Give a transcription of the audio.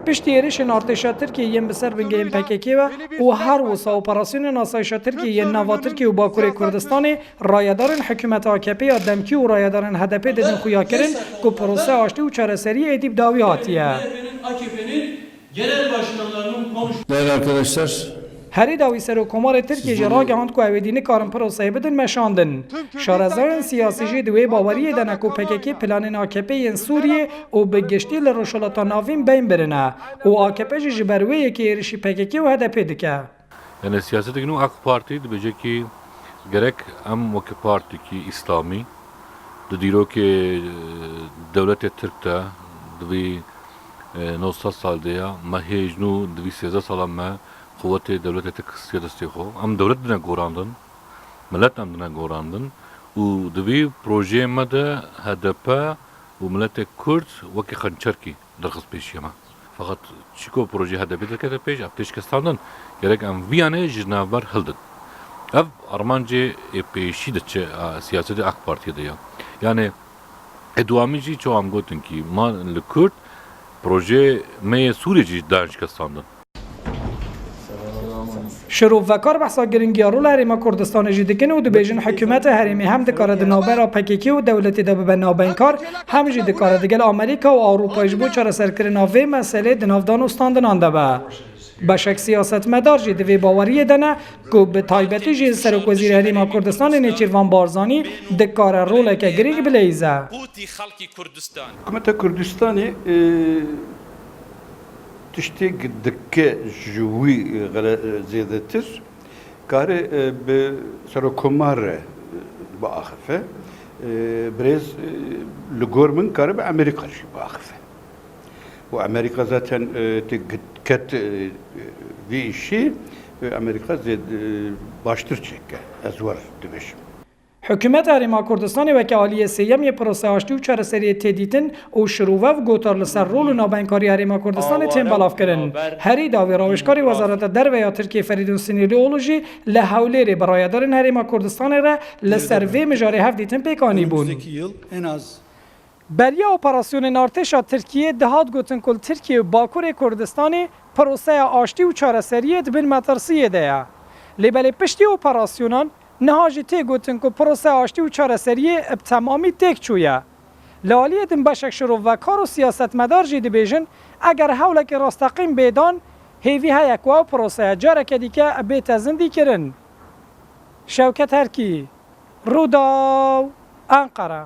پشتی ایریشن ارتشا ترکیه بسر بنگه PKK و هر وسا اپراسیون آسایش ترکیه نوا ترکیه و باکوری کردستان رایدارن حکومت AKP یا دمکی و رایدارن HDP ددن خویا کرن که پروسه آشتی و چارەسەری ادیب داوی هاتیه. Değerli arkadaşlar, هری داوی سروکمار ترکیه جرا گهاند که اویدینه کارن پروسه بدن مشاندن. شارزان سیاسی جی دوی باوری دنکو PKK پلانین AKP ین سوریه و بگشتی لروشالتا ناوین بین برنه و AKP جی برویه که ایرشی PKK و HDP دکه. Yani siyasete günü AK Parti dibece ki gerek em vaki parti ki İslami diro ki devlet-i Türk'te dibi 900 salde ya mahejnu dibi 13 salam me kuvveti devlet-i Türk siyaseti ho am devlet dine gorandın millet am dine gorandın u dibi proje me de HDP u millet-i Kürt vaki xançer ki derxist peşiyema. Fakat çiko proje HDP de peş apteşkestandan gerek em viyane jinavar hıldın. Ev Armancı peşi de siyaseti AK Parti'de ya. Yani eduamici çoğam gotun ki man le Kürt proje meye Suriye danışkestandan. شروع و کار بحثا گرینگیارو لحریما کردستان جدیدکن و دبیجن حکومت حریمی هم دکارد نابرا PKK و دولتی دب به نابینکار هم جدیدکارد دگل آمریکا و اروپایش بو چرا سرکرنا و مسئله دنافدان و ستاندنان دبه. بشک سیاست مدار جدی باوری دنه که به تایبتی جز سرک وزیر حریما کردستان نیچیروان بارزانی دکار رول که گرینگ بلیزه. حکومت کردستانی تشتيق دكة جوي زيادة تر كاره بسركمار بآخفة بريز لجورمن كاره بأمريكا شيء بآخفة وأمريكا ذاتن تكت في شيء أمريكا زيد باشتر شيء أزور دبش حکومت حریما کردستان و که عالی سیمی پروسه آشتی و چارەسەری تدیتن و شروع و گوتار لسر رول و نابینکاری حریما کردستان تیم بلاف کرن. هری داوی راوشکاری وزارت در و یا ترکیه فریدون سینیلی اولوژی لحولیری برای دارن حریما کردستان را لسر و مجاری هفدیتن پیکانی بون. بریا اپراسیون ارتشا ترکیه دهات گوتن کل ترکیه و باکور کردستانی پروسه آشتی و چارەسەری دبن مترسیه ده. لبل پشتی اپراسیونان نهاجی تی گوتن که پروسه آشتی و چارەسەری اب تمامی تک چویه. لالیت بشک شروع و کار و سیاست مدار جدی بیجن اگر حولک راستقیم بیدان هیوی های اکوا پروسه جاره کدی که بیت زندی کرن. شوکت هرکی روداو انقره